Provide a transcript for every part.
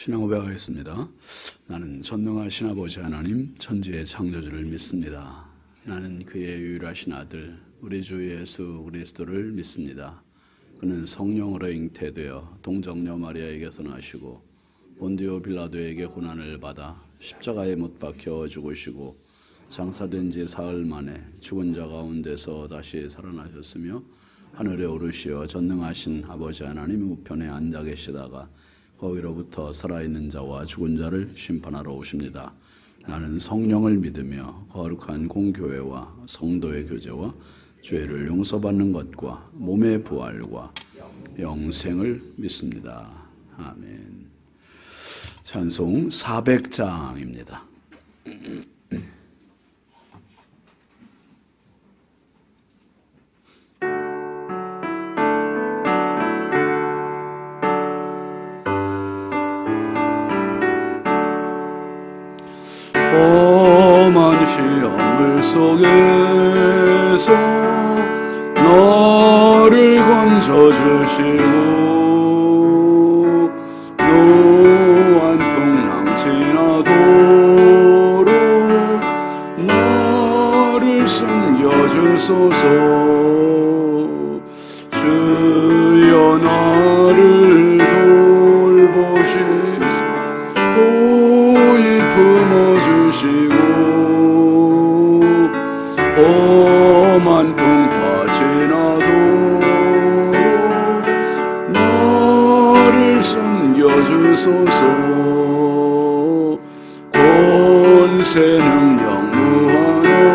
신앙 고백하겠습니다. 나는 전능하신 아버지 하나님, 천지의 창조주를 믿습니다. 나는 그의 유일하신 아들, 우리 주 예수 그리스도를 믿습니다. 그는 성령으로 잉태되어 동정녀 마리아에게서 나시고 본디오 빌라도에게 고난을 받아 십자가에 못 박혀 죽으시고 장사된 지 사흘 만에 죽은 자 가운데서 다시 살아나셨으며 하늘에 오르시어 전능하신 아버지 하나님 우편에 앉아 계시다가 거기로부터 살아있는 자와 죽은 자를 심판하러 오십니다. 나는 성령을 믿으며 거룩한 공교회와 성도의 교제와 죄를 용서받는 것과 몸의 부활과 영생을 믿습니다. 아멘. 찬송 400장입니다. 험한 시험을 속에서 너를 건져주시고 노한 풍랑 지나도록 나를 숨겨주소서. 주여 나를 돌보시사 고이 품어주시고 험한 풍파 지나도록 나를 숨겨주소서. 권세 능력 무한하사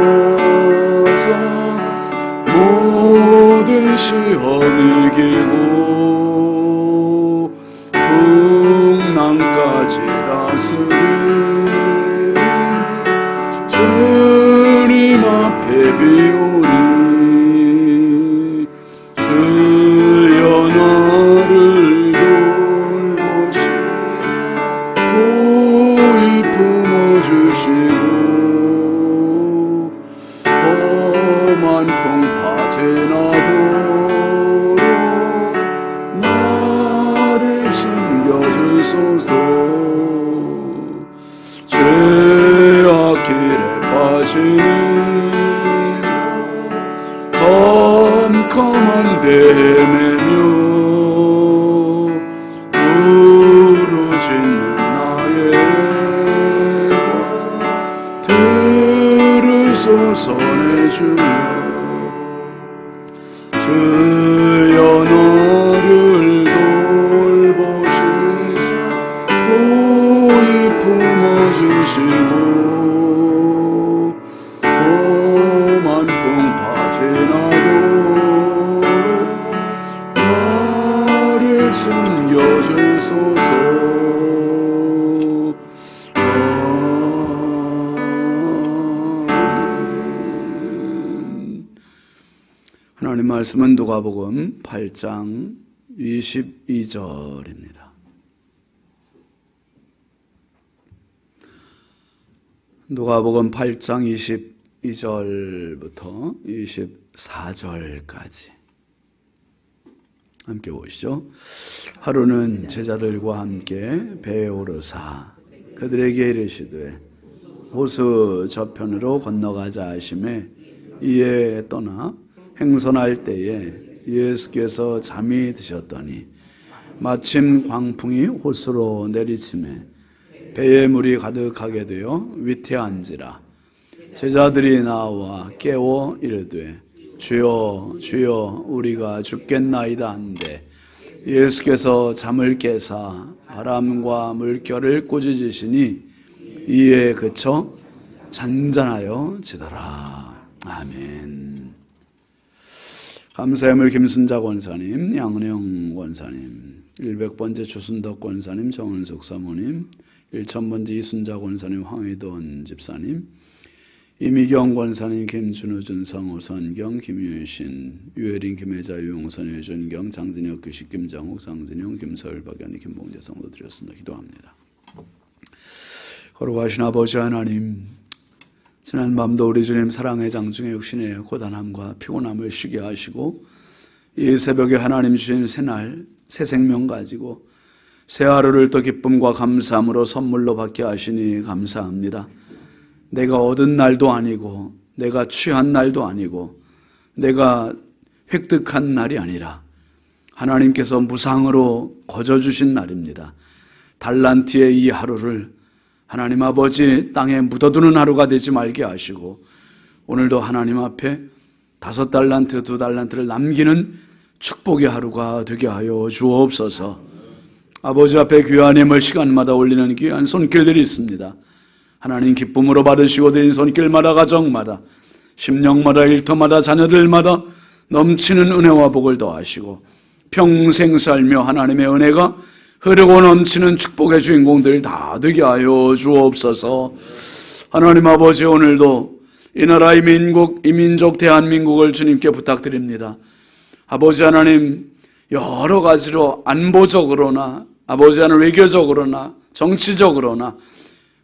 모든 시험 이기고 풍랑까지 다스리 주님 앞에 비오니 주여 나를 돌보시고 고이 품어주시고 험한 풍파 지나도록 나를 숨겨주소서. 죄악 길에 빠지니 컴컴한 데 헤매며 부르짖는 나의 들으소서 내 주여. 주여 나를 돌보시사 고이 품어주시고 험한 풍파 지나도록 나를 숨겨주소서. 하나님 말씀은 누가복음 8장 22절입니다. 누가복음 8장 22절부터 24절까지 함께 보시죠. 하루는 제자들과 함께 배에 오르사 그들에게 이르시되 호수 저편으로 건너가자 하시매 이에 떠나 행선할 때에 예수께서 잠이 드셨더니 마침 광풍이 호수로 내리치매 배에 물이 가득하게 되어 위태한지라. 제자들이 나와 깨워 이르되 주여 주여 우리가 죽겠나이다 한데 예수께서 잠을 깨사 바람과 물결을 꾸짖으시니 이에 그쳐 잔잔하여 지더라. 아멘. 감사의 물 김순자 권사님, 양은영 권사님, 100번째 주순덕 권사님, 정은숙 사모님, 1000번째 이순자 권사님, 황희돈 집사님, 이미경 권사님, 김준우, 준성우, 선경, 김유신, 유혜린, 김혜자, 유용선, 유준경, 장진혁, 규식, 김장욱, 상진영, 김서율, 박연희, 김봉재 성도 드렸습니다. 기도합니다. 거룩하신 아버지 하나님, 지난 밤도 우리 주님 사랑의 장중에 육신의 고단함과 피곤함을 쉬게 하시고 이 새벽에 하나님 주신 새날 새 생명 가지고 새 하루를 또 기쁨과 감사함으로 선물로 받게 하시니 감사합니다. 내가 얻은 날도 아니고 내가 취한 날도 아니고 내가 획득한 날이 아니라 하나님께서 무상으로 거저주신 날입니다. 달란트의 이 하루를 하나님 아버지 땅에 묻어두는 하루가 되지 말게 하시고 오늘도 하나님 앞에 5달란트, 2달란트를 남기는 축복의 하루가 되게 하여 주옵소서. 아버지 앞에 귀한 예물 시간마다 올리는 귀한 손길들이 있습니다. 하나님 기쁨으로 받으시고 드린 손길마다 가정마다 심령마다 일터마다 자녀들마다 넘치는 은혜와 복을 더하시고 평생 살며 하나님의 은혜가 흐르고 넘치는 축복의 주인공들 다 되게 하여 주옵소서. 하나님 아버지 오늘도 이 나라의 민국, 이 민족 대한민국을 주님께 부탁드립니다. 아버지 하나님 여러 가지로 안보적으로나 아버지 하나님 외교적으로나 정치적으로나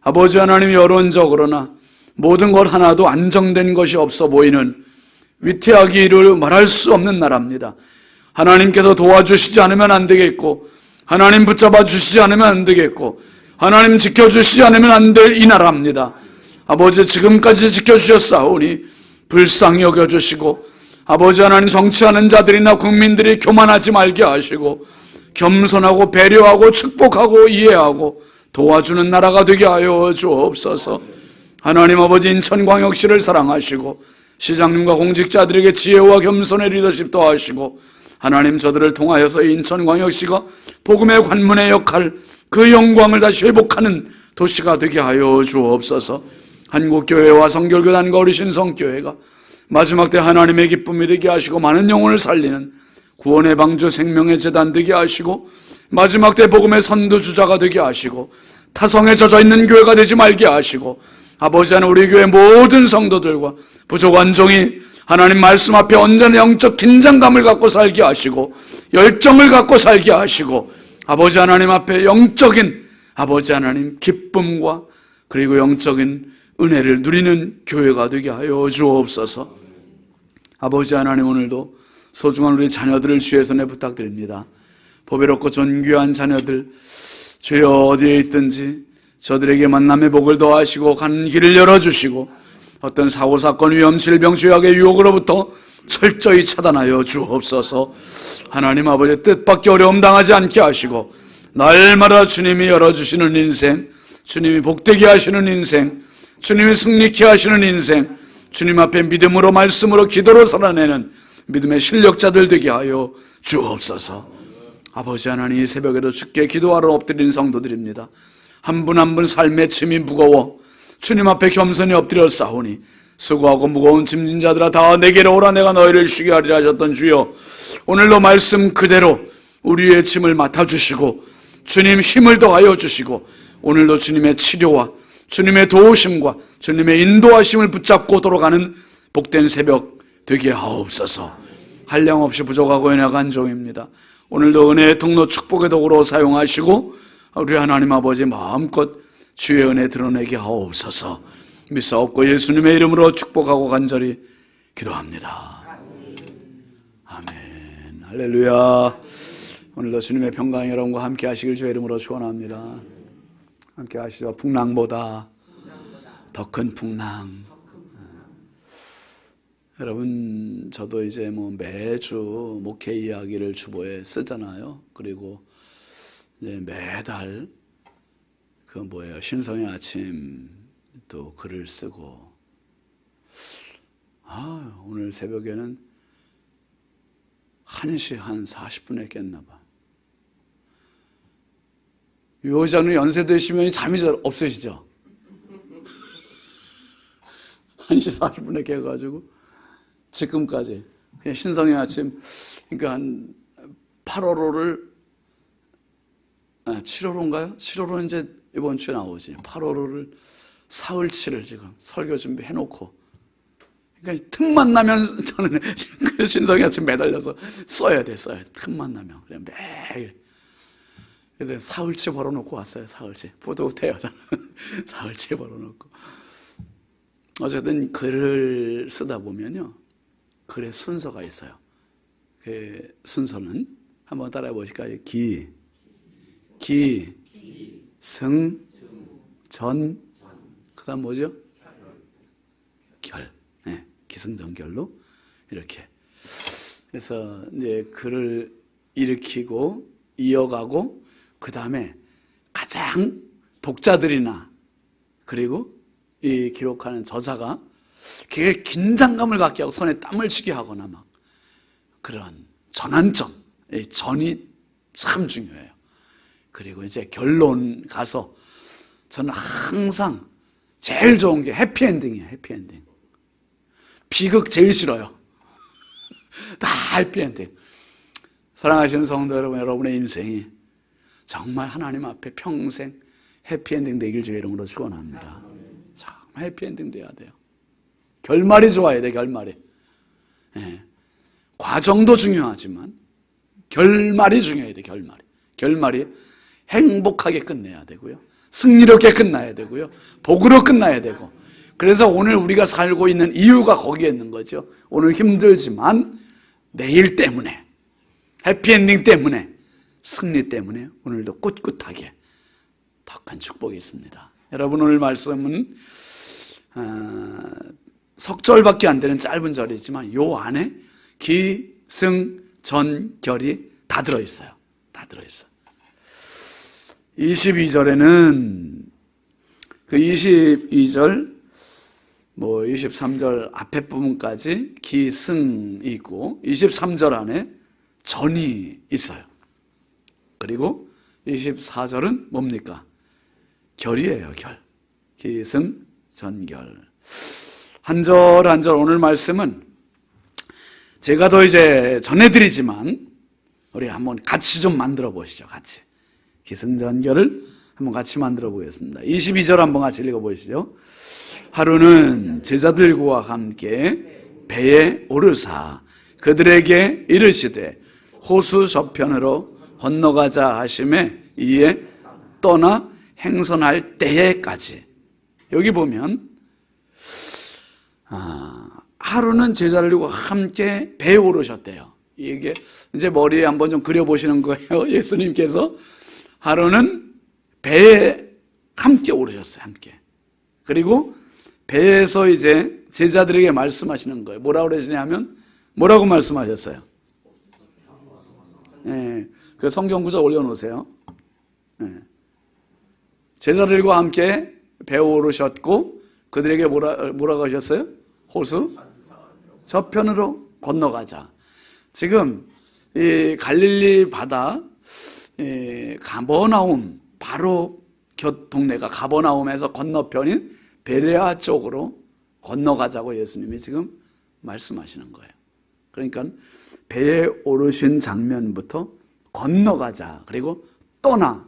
아버지 하나님 여론적으로나 모든 것 하나도 안정된 것이 없어 보이는 위태하기를 말할 수 없는 나라입니다. 하나님께서 도와주시지 않으면 안 되겠고 하나님 붙잡아 주시지 않으면 안 되겠고 하나님 지켜주시지 않으면 안 될 이 나라입니다. 아버지 지금까지 지켜주셨사오니 불쌍히 여겨주시고 아버지 하나님 정치하는 자들이나 국민들이 교만하지 말게 하시고 겸손하고 배려하고 축복하고 이해하고 도와주는 나라가 되게 하여 주옵소서. 하나님 아버지 인천광역시를 사랑하시고 시장님과 공직자들에게 지혜와 겸손의 리더십도 하시고 하나님 저들을 통하여서 인천광역시가 복음의 관문의 역할 그 영광을 다시 회복하는 도시가 되게 하여 주옵소서. 한국교회와 성결교단과 우리 신성교회가 마지막 때 하나님의 기쁨이 되게 하시고 많은 영혼을 살리는 구원의 방주 생명의 재단 되게 하시고 마지막 때 복음의 선두주자가 되게 하시고 타성에 젖어있는 교회가 되지 말게 하시고 아버지 하나님 우리 교회 모든 성도들과 부족한 종이 하나님 말씀 앞에 언제나 영적 긴장감을 갖고 살게 하시고 열정을 갖고 살게 하시고 아버지 하나님 앞에 영적인 아버지 하나님 기쁨과 그리고 영적인 은혜를 누리는 교회가 되게 하여 주옵소서. 아버지 하나님 오늘도 소중한 우리 자녀들을 주의 손에 부탁드립니다. 보배롭고 존귀한 자녀들 주여 어디에 있든지 저들에게 만남의 복을 더하시고 가는 길을 열어주시고 어떤 사고사건 위험 질병 죄악의 유혹으로부터 철저히 차단하여 주옵소서. 하나님 아버지 뜻밖의 어려움 당하지 않게 하시고 날마다 주님이 열어주시는 인생, 주님이 복되게 하시는 인생, 주님이 승리케 하시는 인생, 주님 앞에 믿음으로 말씀으로 기도로 살아내는 믿음의 실력자들 되게 하여 주옵소서. 아버지 하나님 이 새벽에도 주께 기도하러 엎드린 성도들입니다. 한 분 한 분 삶의 짐이 무거워 주님 앞에 겸손히 엎드려 싸우니 수고하고 무거운 짐진 자들아 다 내게로 오라 내가 너희를 쉬게 하리라 하셨던 주여 오늘도 말씀 그대로 우리의 짐을 맡아주시고 주님 힘을 더하여 주시고 오늘도 주님의 치료와 주님의 도우심과 주님의 인도하심을 붙잡고 돌아가는 복된 새벽 되게 하옵소서. 한량없이 부족하고 연약한 종입니다. 오늘도 은혜의 통로 축복의 도구로 사용하시고 우리 하나님 아버지 마음껏 주의 은혜 드러내게 하옵소서. 믿사옵고 예수님의 이름으로 축복하고 간절히 기도합니다. 아멘. 할렐루야. 오늘도 주님의 평강이 여러분과 함께 하시길 주의 이름으로 축원합니다. 함께 하시죠. 풍랑보다 더 큰 풍랑. 여러분 저도 이제 매주 목회 이야기를 주보에 쓰잖아요. 그리고 이제 매달 신성의 아침 또 글을 쓰고 오늘 새벽에는 1시 한 40분에 깼나 봐. 유 회장님 연세 드시면 잠이 잘 없으시죠? 1시 40분에 깨가지고 지금까지 그냥 신성의 아침 그러니까 한 8월호를 7월호인가요? 7월호 이제 이번 주에 나오지. 8월호를 사흘치를 지금 설교 준비해놓고 그러니까 틈만 나면 저는 신성의 아침 매달려서 써야 돼. 틈만 나면 그냥 매일 그래서 사흘치 벌어놓고 왔어요. 사흘치 뿌듯해요 저는. 사흘치 벌어놓고 어쨌든 글을 쓰다 보면요 글의 순서가 있어요. 그 순서는 한번 따라해 보실까요? 기, 승, 전, 그 다음 뭐죠? 결. 네, 기승전결로 이렇게. 그래서 이제 글을 일으키고 이어가고 그 다음에 가장 독자들이나 그리고 이 기록하는 저자가 제일 긴장감을 갖게 하고 손에 땀을 쥐게 하거나 막 그런 전환점, 이 전이 참 중요해요. 그리고 이제 결론 가서 저는 항상 제일 좋은 게 해피엔딩이에요. 해피엔딩. 비극 제일 싫어요. 다 해피엔딩. 사랑하시는 성도 여러분, 여러분의 인생이 정말 하나님 앞에 평생 해피엔딩 되길 주의 이름으로 축원합니다. 정말 해피엔딩 돼야 돼요. 결말이 좋아야 돼. 결말이. 예. 과정도 중요하지만 결말이 중요해야 돼. 결말이 행복하게 끝내야 되고요, 승리롭게 끝나야 되고요, 복으로 끝나야 되고. 그래서 오늘 우리가 살고 있는 이유가 거기에 있는 거죠. 오늘 힘들지만 내일 때문에, 해피엔딩 때문에, 승리 때문에 오늘도 꿋꿋하게 더 큰 축복이 있습니다. 여러분, 오늘 말씀은 석절밖에 안 되는 짧은 절이지만 요 안에 기, 승, 전, 결이 다 들어있어요. 다 들어있어요. 22절에는 그 22절 23절 앞에 부분까지 기, 승이 있고 23절 안에 전이 있어요. 그리고 24절은 뭡니까? 결이에요. 결. 기, 승, 전, 결. 한 절 한 절 오늘 말씀은 제가 더 이제 전해드리지만 우리 한번 같이 좀 만들어 보시죠. 같이 기승전결을 한번 같이 만들어 보겠습니다. 22절 한번 같이 읽어 보시죠. 하루는 제자들과 함께 배에 오르사 그들에게 이르시되 호수 저편으로 건너가자 하심에 이에 떠나 행선할 때에까지. 여기 보면 하루는 제자들과 함께 배에 오르셨대요. 이게 이제 머리에 한번 좀 그려보시는 거예요. 예수님께서 하루는 배에 함께 오르셨어요. 함께. 그리고 배에서 이제 제자들에게 말씀하시는 거예요. 뭐라고 그러시냐면 뭐라고 말씀하셨어요? 네, 그 성경 구절 올려놓으세요. 네. 제자들과 함께 배에 오르셨고 그들에게 뭐라고 하셨어요? 호수 저편으로 건너가자. 지금 이 갈릴리 바다 가버나움 바로 곁 동네가 가버나움에서 건너편인 베레아 쪽으로 건너가자고 예수님이 지금 말씀하시는 거예요. 그러니까 배에 오르신 장면부터 건너가자, 그리고 떠나,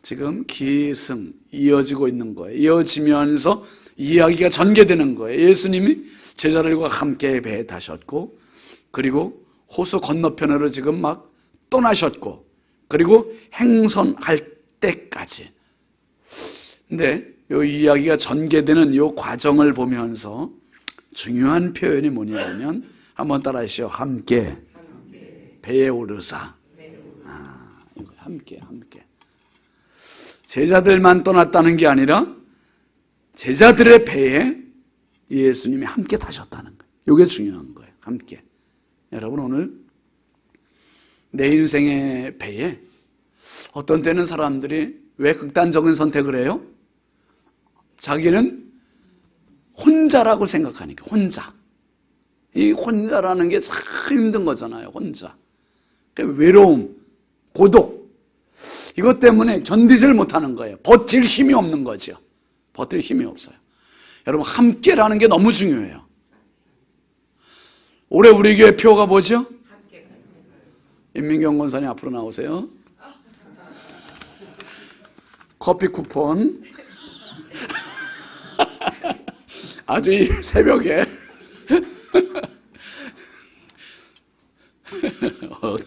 지금 기승 이어지고 있는 거예요. 이어지면서 이야기가 전개되는 거예요. 예수님이 제자들과 함께 배에 타셨고 그리고 호수 건너편으로 지금 막 떠나셨고 그리고 행선할 때까지. 근데 이 이야기가 전개되는 이 과정을 보면서 중요한 표현이 뭐냐면 한번 따라하시죠. 함께 배에 오르사. 이거 함께. 제자들만 떠났다는 게 아니라 제자들의 배에 예수님이 함께 타셨다는 거예요. 이게 중요한 거예요. 함께. 여러분, 오늘 내 인생의 배에 어떤 때는 사람들이 왜 극단적인 선택을 해요? 자기는 혼자라고 생각하니까. 혼자. 이 혼자라는 게 참 힘든 거잖아요. 혼자. 외로움, 고독, 이것 때문에 견디질 못하는 거예요. 버틸 힘이 없는 거죠. 버틸 힘이 없어요. 여러분, 함께라는 게 너무 중요해요. 올해 우리 교회 표가 뭐죠? 임민경 권사님 앞으로 나오세요. 커피 쿠폰. 아주 이 새벽에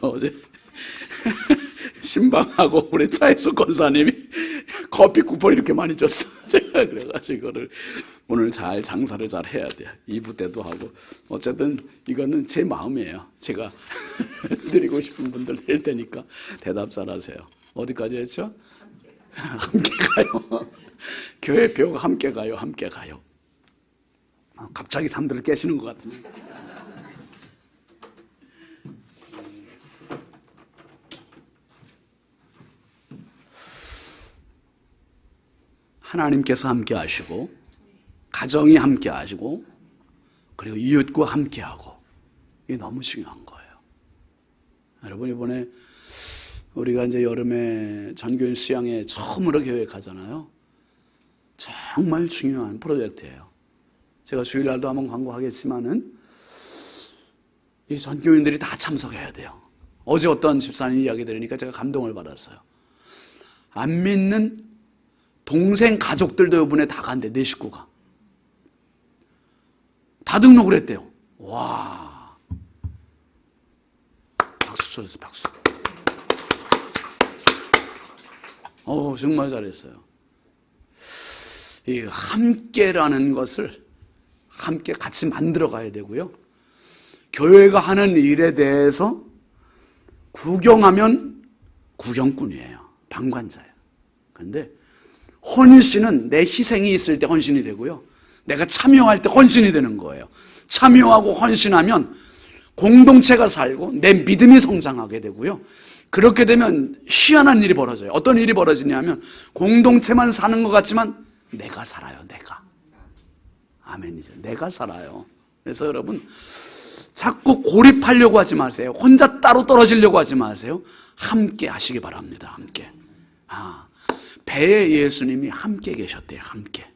어제 신방하고 우리 차혜수 권사님이 커피 쿠폰 이렇게 많이 줬어. 제가 그래가지고 이거를 오늘 잘 장사를 잘 해야 돼요. 2부 때도 하고. 어쨌든 이거는 제 마음이에요. 제가 드리고 싶은 분들 될 테니까 대답 잘 하세요. 어디까지 했죠? 함께 가요. 교회 배우가 함께 가요. 함께 가요. 갑자기 잠들을 깨시는 것 같으네. 하나님께서 함께 하시고 가정이 함께 하시고 그리고 이웃과 함께 하고, 이게 너무 중요한 거예요. 여러분, 이번에 우리가 이제 여름에 전교인 수양회 처음으로 교회 가잖아요. 정말 중요한 프로젝트예요. 제가 주일날도 한번 광고하겠지만은 이 전교인들이 다 참석해야 돼요. 어제 어떤 집사님 이야기 들으니까 제가 감동을 받았어요. 안 믿는 동생 가족들도 이번에 다 간대. 내 식구가 다 등록을 했대요. 와, 박수 쳐주세요. 박수. 정말 잘했어요. 이 함께라는 것을 함께 같이 만들어 가야 되고요. 교회가 하는 일에 대해서 구경하면 구경꾼이에요. 방관자예요. 그런데 헌신은 내 희생이 있을 때 헌신이 되고요. 내가 참여할 때 헌신이 되는 거예요. 참여하고 헌신하면 공동체가 살고 내 믿음이 성장하게 되고요. 그렇게 되면 희한한 일이 벌어져요. 어떤 일이 벌어지냐면 공동체만 사는 것 같지만 내가 살아요. 내가. 아멘이죠. 내가 살아요. 그래서 여러분, 자꾸 고립하려고 하지 마세요. 혼자 따로 떨어지려고 하지 마세요. 함께 하시기 바랍니다. 함께. 배에 예수님이 함께 계셨대요. 함께.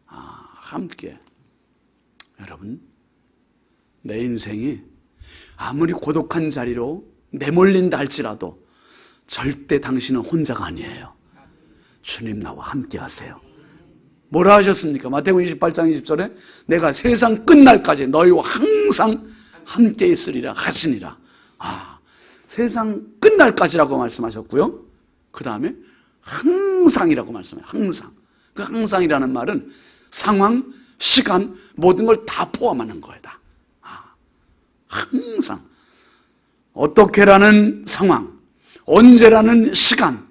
함께. 여러분, 내 인생이 아무리 고독한 자리로 내몰린다 할지라도 절대 당신은 혼자가 아니에요. 주님 나와 함께 하세요. 뭐라 하셨습니까? 마태복음 28장 20절에 내가 세상 끝날까지 너희와 항상 함께 있으리라 하시니라. 세상 끝날까지라고 말씀하셨고요. 그 다음에 항상이라고 말씀해요. 항상. 그 항상이라는 말은 상황, 시간, 모든 걸 다 포함하는 거예요. 다. 항상. 어떻게라는 상황, 언제라는 시간,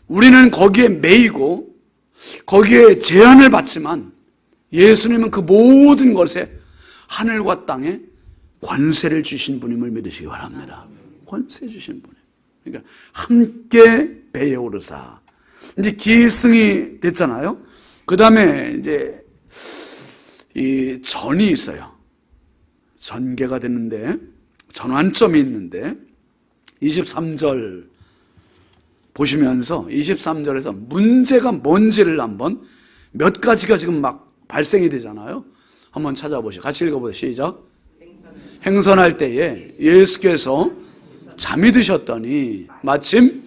우리는 거기에 매이고 거기에 제한을 받지만 예수님은 그 모든 것에 하늘과 땅에 권세를 주신 분임을 믿으시기 바랍니다. 권세 주신 분이에요. 그러니까 함께 배에 오르사. 이제 기승이 됐잖아요. 그 다음에 이제 이 전이 있어요. 전개가 됐는데 전환점이 있는데 23절 보시면서 23절에서 문제가 뭔지를 한번 몇 가지가 지금 막 발생이 되잖아요. 한번 찾아보시죠. 같이 읽어보세요. 시작. 행선할 때에 예수께서 잠이 드셨더니 마침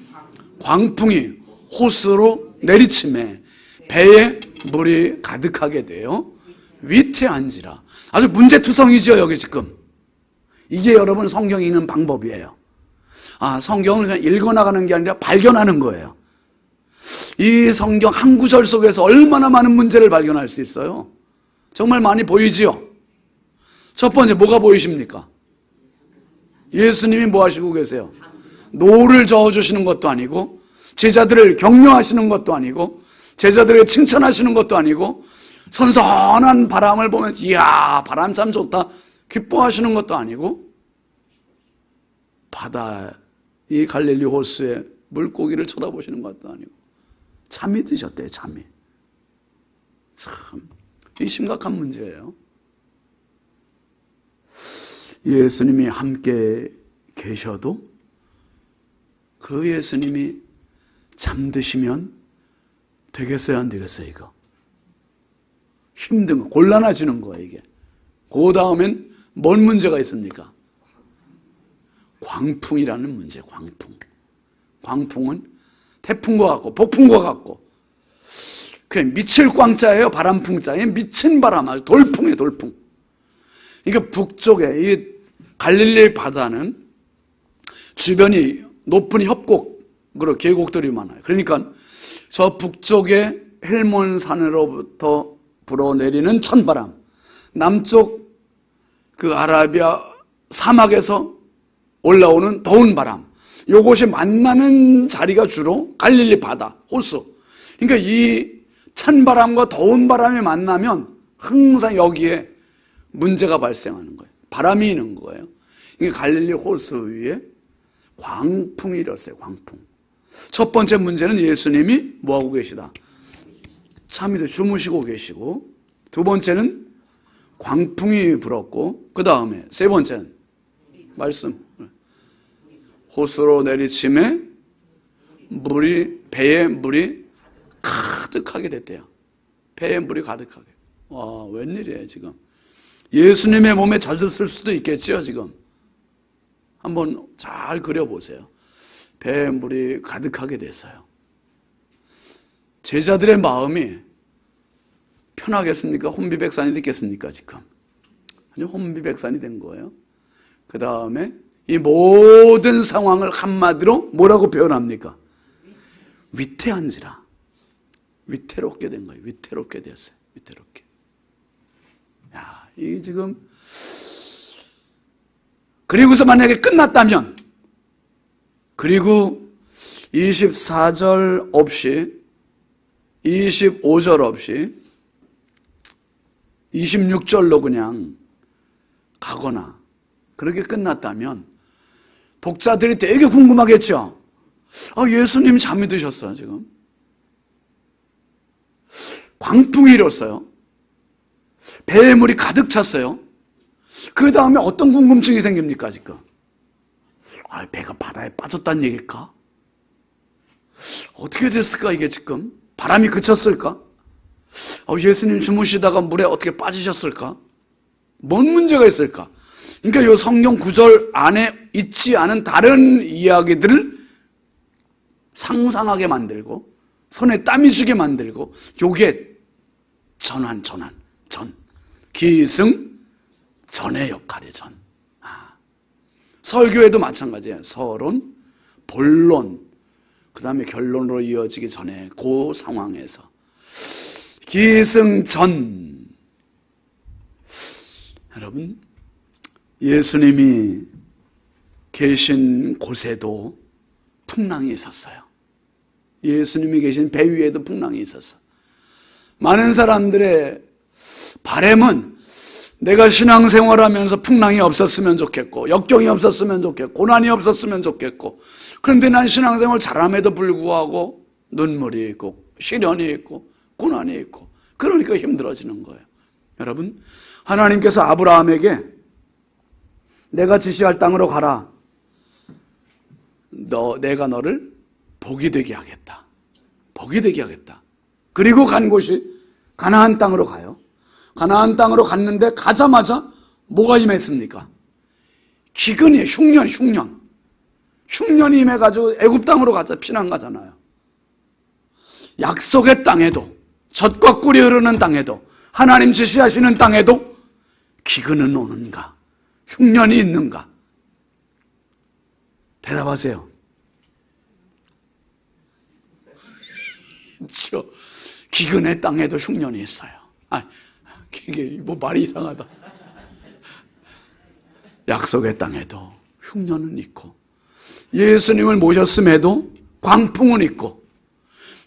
광풍이 호수로 내리침에 배에 물이 가득하게 되어 위태한지라. 아주 문제투성이죠. 여기 지금 이게 여러분 성경이 있는 방법이에요. 성경을 그냥 읽어나가는 게 아니라 발견하는 거예요. 이 성경 한 구절 속에서 얼마나 많은 문제를 발견할 수 있어요. 정말 많이 보이지요. 첫 번째 뭐가 보이십니까? 예수님이 뭐 하시고 계세요? 노를 저어주시는 것도 아니고 제자들을 격려하시는 것도 아니고 제자들을 칭찬하시는 것도 아니고 선선한 바람을 보면서 이야 바람 참 좋다 기뻐하시는 것도 아니고 바다 이 갈릴리 호수의 물고기를 쳐다보시는 것도 아니고 잠이 드셨대요. 잠이. 참 이 심각한 문제예요. 예수님이 함께 계셔도 그 예수님이 잠드시면 되겠어요? 안 되겠어요? 이거 힘든 거, 곤란해지는 거예요. 이게 그 다음엔 뭔 문제가 있습니까? 광풍이라는 문제. 광풍은 태풍과 같고 폭풍과 같고 그냥 미칠 광자예요. 바람풍자에 미친 바람, 아주 돌풍이에요. 돌풍. 그러니까 북쪽에 이 갈릴리 바다는 주변이 높은 협곡으로 계곡들이 많아요. 그러니까 저 북쪽에 헬몬산으로부터 불어내리는 찬바람, 남쪽 그 아라비아 사막에서 올라오는 더운 바람, 요것이 만나는 자리가 주로 갈릴리 바다, 호수. 그러니까 이 찬바람과 더운 바람이 만나면 항상 여기에 문제가 발생하는 거예요. 바람이 있는 거예요. 이게 갈릴리 호수 위에 광풍이 일었어요. 광풍. 첫 번째 문제는 예수님이 뭐하고 계시다? 잠이 주무시고 계시고, 두 번째는 광풍이 불었고, 그 다음에 세 번째는 말씀. 호수로 내리침에 배에 물이 가득하게 됐대요. 배에 물이 가득하게. 와, 웬일이에요 지금. 예수님의 몸에 젖었을 수도 있겠죠 지금. 한번 잘 그려보세요. 배에 물이 가득하게 됐어요. 제자들의 마음이 편하겠습니까? 혼비백산이 됐겠습니까 지금? 아니, 혼비백산이 된 거예요. 그 다음에 이 모든 상황을 한마디로 뭐라고 표현합니까? 위태한지라. 위태롭게 된 거예요. 위태롭게 됐어요. 위태롭게. 야, 이 지금. 그리고서 만약에 끝났다면, 그리고 24절 없이, 25절 없이, 26절로 그냥 가거나, 그렇게 끝났다면, 독자들이 되게 궁금하겠죠? 예수님 잠이 드셨어요, 지금. 광풍이 일었어요. 배에 물이 가득 찼어요. 그 다음에 어떤 궁금증이 생깁니까, 지금? 배가 바다에 빠졌다는 얘기일까? 어떻게 됐을까, 이게 지금? 바람이 그쳤을까? 예수님 주무시다가 물에 어떻게 빠지셨을까? 뭔 문제가 있을까? 그러니까 이 성경 구절 안에 있지 않은 다른 이야기들을 상상하게 만들고 손에 땀이 지게 만들고 요게 전. 기승 전의 역할이에요. 전. 설교에도 마찬가지예요. 서론, 본론, 그 다음에 결론으로 이어지기 전에 그 상황에서 기승전. 여러분, 예수님이 계신 곳에도 풍랑이 있었어요. 예수님이 계신 배 위에도 풍랑이 있었어. 많은 사람들의 바람은 내가 신앙생활하면서 풍랑이 없었으면 좋겠고, 역경이 없었으면 좋겠고, 고난이 없었으면 좋겠고, 그런데 난 신앙생활 잘함에도 불구하고 눈물이 있고 시련이 있고 고난이 있고, 그러니까 힘들어지는 거예요. 여러분, 하나님께서 아브라함에게 내가 지시할 땅으로 가라. 내가 너를 복이 되게 하겠다. 복이 되게 하겠다. 그리고 간 곳이 가나안 땅으로 가요. 가나안 땅으로 갔는데 가자마자 뭐가 임했습니까? 기근이에요. 흉년. 흉년이 임해가지고 애굽 땅으로 피난 가잖아요. 약속의 땅에도, 젖과 꿀이 흐르는 땅에도, 하나님 지시하시는 땅에도 기근은 오는가? 흉년이 있는가? 대답하세요. 기근의 땅에도 흉년이 있어요. 이게 뭐 말이 이상하다. 약속의 땅에도 흉년은 있고, 예수님을 모셨음에도 광풍은 있고,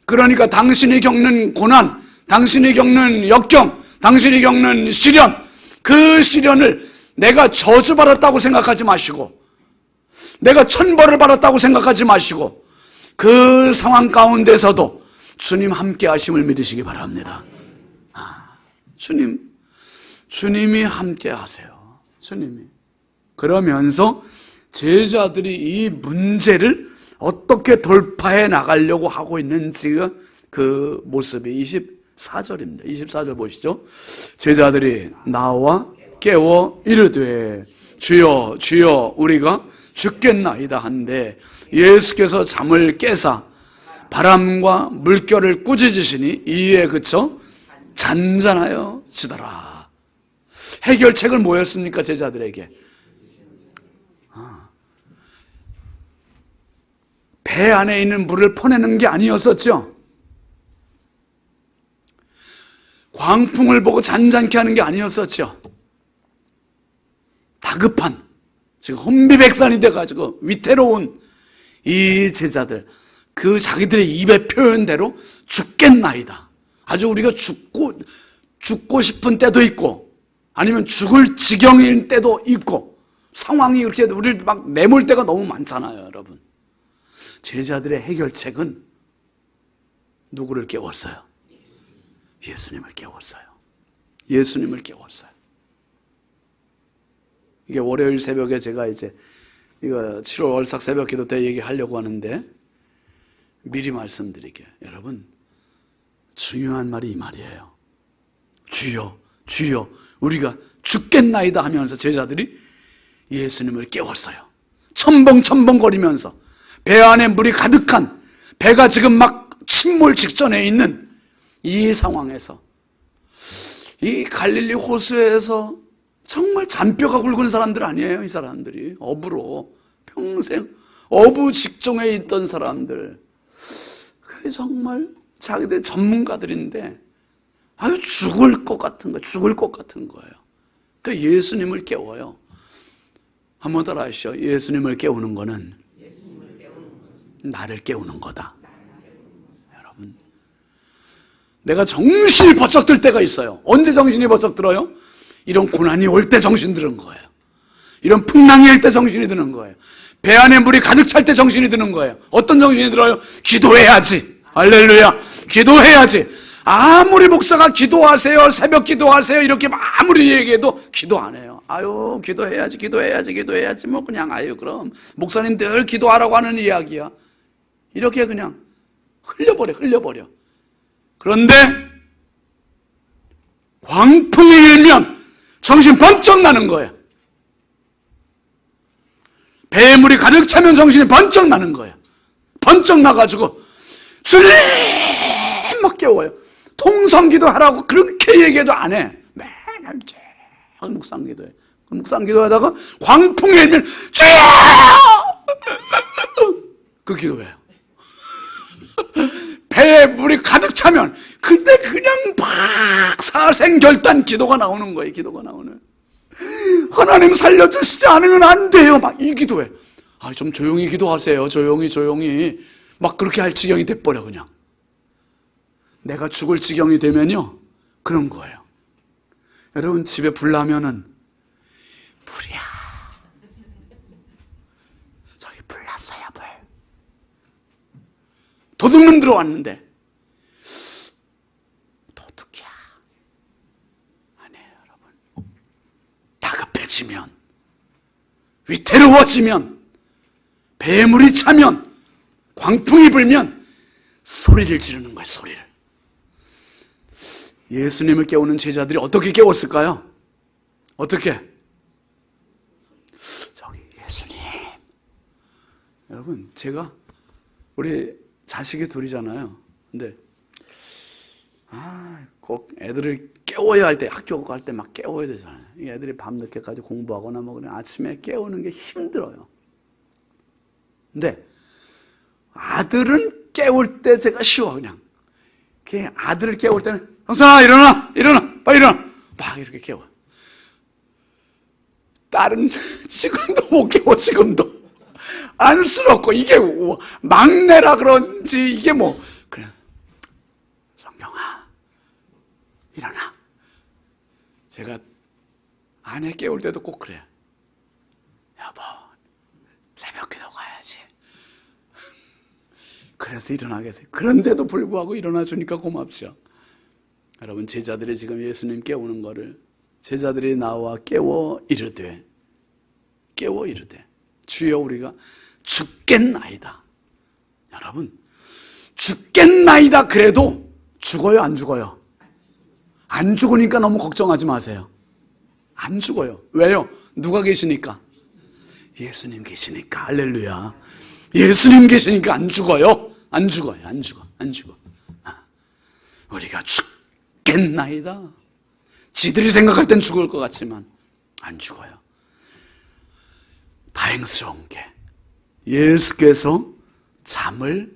그러니까 당신이 겪는 고난, 당신이 겪는 역경, 당신이 겪는 시련, 그 시련을 내가 저주받았다고 생각하지 마시고, 내가 천벌을 받았다고 생각하지 마시고, 그 상황 가운데서도 주님 함께 하심을 믿으시기 바랍니다. 주님이 함께 하세요. 주님이. 그러면서 제자들이 이 문제를 어떻게 돌파해 나가려고 하고 있는지가 그 모습이 24절입니다. 24절 보시죠. 제자들이 나와 깨워 이르되 주여 주여 우리가 죽겠나이다 한데, 예수께서 잠을 깨사 바람과 물결을 꾸짖으시니 이에 그쳐 잔잔하여 지더라. 해결책을 뭐였습니까? 제자들에게 배 안에 있는 물을 퍼내는 게 아니었었죠. 광풍을 보고 잔잔케 하는 게 아니었었죠. 다급한, 지금 혼비백산이 돼가지고 위태로운 이 제자들 그 자기들의 입의 표현대로 죽겠나이다. 아주 우리가 죽고 싶은 때도 있고 아니면 죽을 지경일 때도 있고 상황이 이렇게 우리를 막 내몰 때가 너무 많잖아요, 여러분. 제자들의 해결책은 누구를 깨웠어요? 예수님을 깨웠어요. 예수님을 깨웠어요. 이게 월요일 새벽에 제가 이제 이거 7월 월삭 새벽 기도 때 얘기하려고 하는데 미리 말씀드릴게요. 여러분, 중요한 말이 이 말이에요. 주여, 주여, 우리가 죽겠나이다 하면서 제자들이 예수님을 깨웠어요. 첨벙첨벙거리면서 배 안에 물이 가득한, 배가 지금 막 침몰 직전에 있는 이 상황에서 이 갈릴리 호수에서 정말 잔뼈가 굵은 사람들 아니에요, 이 사람들이. 어부로 평생 어부 직종에 있던 사람들. 그게 정말 자기들 전문가들인데 아유 죽을 것 같은 거예요. 그러니까 예수님을 깨워요. 한번 따라 하시죠. 예수님을 깨우는 거는 나를 깨우는 거다. 여러분, 내가 정신이 번쩍 들 때가 있어요. 언제 정신이 번쩍 들어요? 이런 고난이 올 때 정신 드는 거예요. 이런 풍랑이 올 때 정신이 드는 거예요. 배 안에 물이 가득 찰 때 정신이 드는 거예요. 어떤 정신이 들어요? 기도해야지. 할렐루야. 기도해야지. 아무리 목사가 기도하세요, 새벽 기도하세요 이렇게 아무리 얘기해도 기도 안 해요. 아유 기도해야지 뭐 그냥 아유 그럼 목사님 늘 기도하라고 하는 이야기야. 이렇게 그냥 흘려버려. 그런데 광풍이 일면 정신 번쩍 나는 거예요. 배에 물이 가득 차면 정신이 번쩍 나는 거예요. 번쩍 나가지고 주님 막 깨워요. 통성기도 하라고 그렇게 얘기해도 안 해. 맨날 묵상기도해. 묵상기도하다가 광풍이 일면 주여! 그 기도해요. 배에 물이 가득 차면 그때 그냥 막 사생결단 기도가 나오는 거예요. 기도가 나오는. 하나님 살려주시지 않으면 안 돼요. 막 이 기도해. 아, 좀 조용히 기도하세요. 조용히. 막 그렇게 할 지경이 돼버려 그냥. 내가 죽을 지경이 되면요 그런 거예요. 여러분 집에 불 나면은 불이야. 저기 불 났어요. 불. 도둑놈 들어왔는데 도둑이야. 아니에요 여러분. 다급해지면 위태로워지면 배에 물이 차면 광풍이 불면 소리를 지르는 거예요. 소리를. 예수님을 깨우는 제자들이 어떻게 깨웠을까요? 어떻게? 저기 예수님. 여러분 제가 우리 자식이 둘이잖아요. 근데 꼭 애들을 깨워야 할 때 학교 갈 때 막 깨워야 되잖아요. 이 애들이 밤늦게까지 공부하거나 뭐 그냥 아침에 깨우는 게 힘들어요. 근데 아들은 깨울 때 제가 쉬워 그냥. 아들을 깨울 때는 형선아 일어나 빨리 일어나 막 이렇게 깨워. 딸은 지금도 못 깨워. 지금도 안쓰럽고 이게 막내라 그런지 이게 뭐 그래. 성경아 일어나. 제가 아내 깨울 때도 꼭 그래. 여보 새벽 기도 가야지. 그래서 일어나겠어요. 그런데도 불구하고 일어나 주니까 고맙죠. 여러분 제자들이 지금 예수님 깨우는 거를 제자들이 나와 깨워 이르되 주여 우리가 죽겠나이다. 여러분 죽겠나이다 그래도 죽어요 안 죽어요? 안 죽으니까 너무 걱정하지 마세요. 안 죽어요. 왜요? 누가 계시니까? 예수님 계시니까. 할렐루야. 예수님 계시니까 안 죽어요. 안 죽어. 우리가 죽겠나이다. 지들이 생각할 땐 죽을 것 같지만 안 죽어요. 다행스러운 게 예수께서 잠을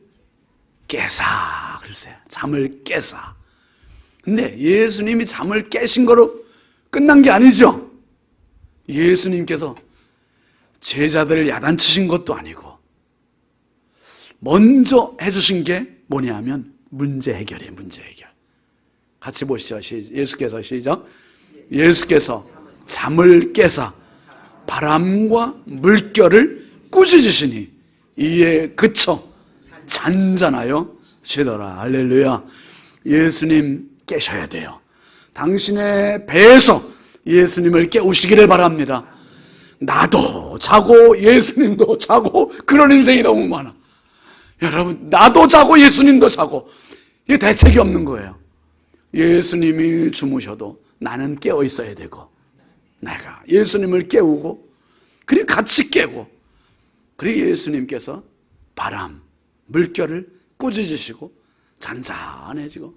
깨사. 글쎄, 잠을 깨사. 근데 예수님이 잠을 깨신 거로 끝난 게 아니죠. 예수님께서 제자들을 야단치신 것도 아니고 먼저 해주신 게 뭐냐면 문제 해결이에요. 문제 해결. 같이 보시죠. 예수께서 시작. 예수께서 잠을 깨사 바람과 물결을 꾸짖으시니 이에 그쳐 잔잔하여 쉬더라. 할렐루야. 예수님 깨셔야 돼요. 당신의 배에서 예수님을 깨우시기를 바랍니다. 나도 자고 예수님도 자고 그런 인생이 너무 많아. 여러분, 나도 자고 예수님도 자고, 이게 대책이 없는 거예요. 예수님이 주무셔도 나는 깨어 있어야 되고, 내가 예수님을 깨우고 그리고 같이 깨고, 그리고 예수님께서 바람, 물결을 꾸짖으시고 잔잔해지고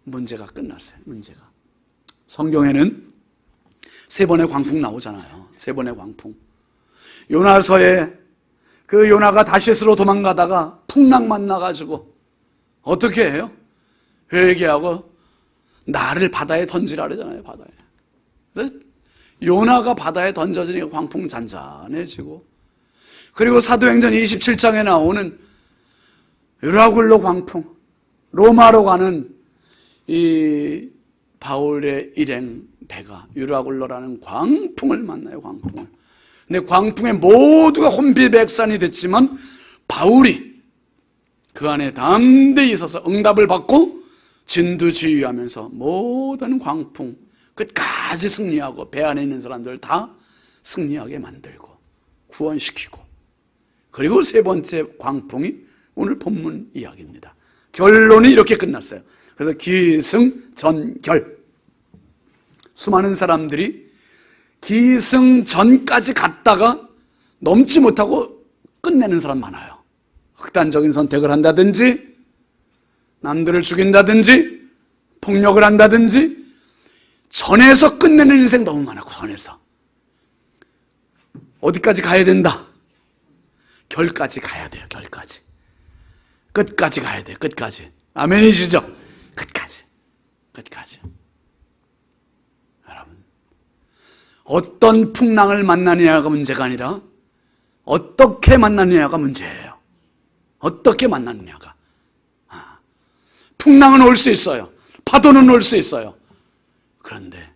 문제가 끝났어요. 문제가. 성경에는 3번의 광풍 나오잖아요. 3번의 광풍. 요나서에 그 요나가 다시스로 도망가다가 풍랑 만나가지고 어떻게 해요? 회개하고 나를 바다에 던지라 그러잖아요. 바다에. 그래서 요나가 바다에 던져지니까 광풍 잔잔해지고, 그리고 사도행전 27장에 나오는 유라굴로 광풍, 로마로 가는 이 바울의 일행 배가 유라굴로라는 광풍을 만나요. 광풍을. 근데 광풍에 모두가 혼비백산이 됐지만 바울이 그 안에 담대히 있어서 응답을 받고 진두지휘하면서 모든 광풍 끝까지 승리하고 배 안에 있는 사람들 다 승리하게 만들고 구원시키고, 그리고 3번째 광풍이 오늘 본문 이야기입니다. 결론이 이렇게 끝났어요. 그래서 기승전결. 수많은 사람들이 기승전까지 갔다가 넘지 못하고 끝내는 사람 많아요. 극단적인 선택을 한다든지, 남들을 죽인다든지, 폭력을 한다든지, 전에서 끝내는 인생 너무 많았고, 전에서. 어디까지 가야 된다? 결까지 가야 돼요. 결까지. 끝까지 가야 돼요. 끝까지. 아멘이시죠? 끝까지. 끝까지. 여러분, 어떤 풍랑을 만나느냐가 문제가 아니라 어떻게 만나느냐가 문제예요. 어떻게 만나느냐가. 풍랑은 올 수 있어요. 파도는 올 수 있어요. 그런데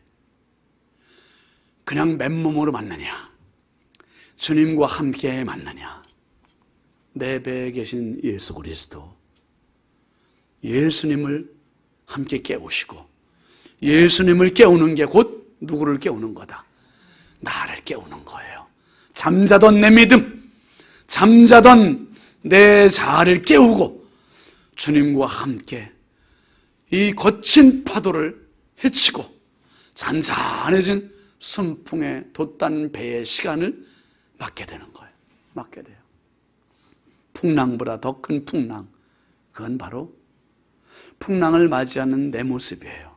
그냥 맨몸으로 만나냐, 주님과 함께 만나냐, 내 배에 계신 예수 그리스도, 예수님을 함께 깨우시고, 예수님을 깨우는 게 곧 누구를 깨우는 거다? 나를 깨우는 거예요. 잠자던 내 믿음, 잠자던 내 자아를 깨우고 주님과 함께 이 거친 파도를 헤치고 잔잔해진 순풍에 돛단 배의 시간을 맞게 되는 거예요. 맞게 돼요. 풍랑보다 더 큰 풍랑, 그건 바로 풍랑을 맞이하는 내 모습이에요.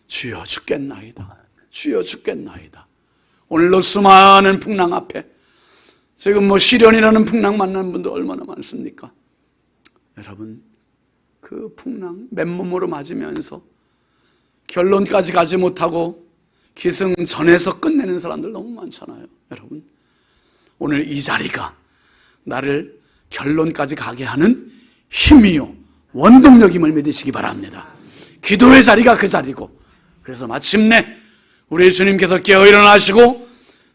주여 죽겠나이다. 주여 죽겠나이다. 오늘도 수많은 풍랑 앞에, 지금 시련이라는 풍랑 만나는 분들 얼마나 많습니까? 여러분, 그 풍랑 맨몸으로 맞으면서 결론까지 가지 못하고 기승전에서 끝내는 사람들 너무 많잖아요. 여러분, 오늘 이 자리가 나를 결론까지 가게 하는 힘이요 원동력임을 믿으시기 바랍니다. 기도의 자리가 그 자리고, 그래서 마침내 우리 주님께서 깨어 일어나시고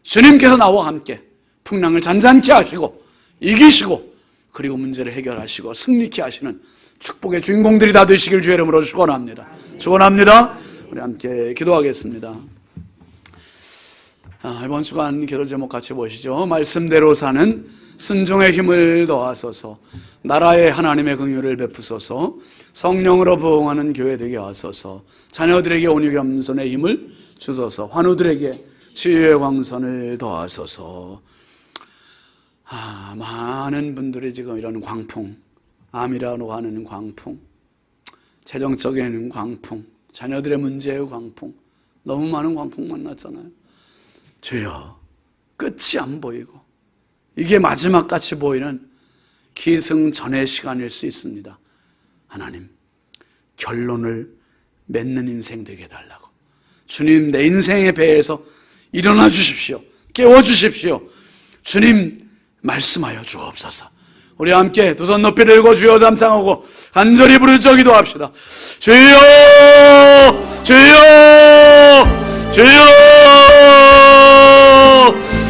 주님께서 나와 함께 풍랑을 잔잔케 하시고 이기시고, 그리고 문제를 해결하시고 승리케 하시는 축복의 주인공들이 다 되시길 주의 이름으로 축원합니다. 축원합니다. 우리 함께 기도하겠습니다. 이번 주간 기도 제목 같이 보시죠. 말씀대로 사는 순종의 힘을 더하소서, 나라의 하나님의 긍휼을 베푸소서, 성령으로 부흥하는 교회 되게 하소서, 자녀들에게 온유 겸손의 힘을 주소서, 환우들에게 치유의 광선을 더하소서. 많은 분들이 지금 이런 광풍, 암이라고 하는 광풍, 재정적인 광풍, 자녀들의 문제의 광풍, 너무 많은 광풍 만났잖아요. 주여, 끝이 안 보이고 이게 마지막같이 보이는 기승전의 시간일 수 있습니다. 하나님, 결론을 맺는 인생 되게 해달라고. 주님, 내 인생의 배에서 일어나 주십시오. 깨워 주십시오. 주님, 말씀하여 주옵소서. 우리 함께 두 손 높이 들고 주여 잠상하고 간절히 부르짖어 기도합시다. 주여 주여 주여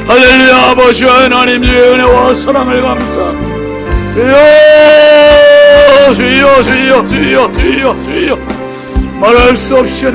할렐루야. 아버지와 하나님 주의 은혜와 사랑을 감사. 주여 주여 주여 주여 주여 주여 말할 수 없이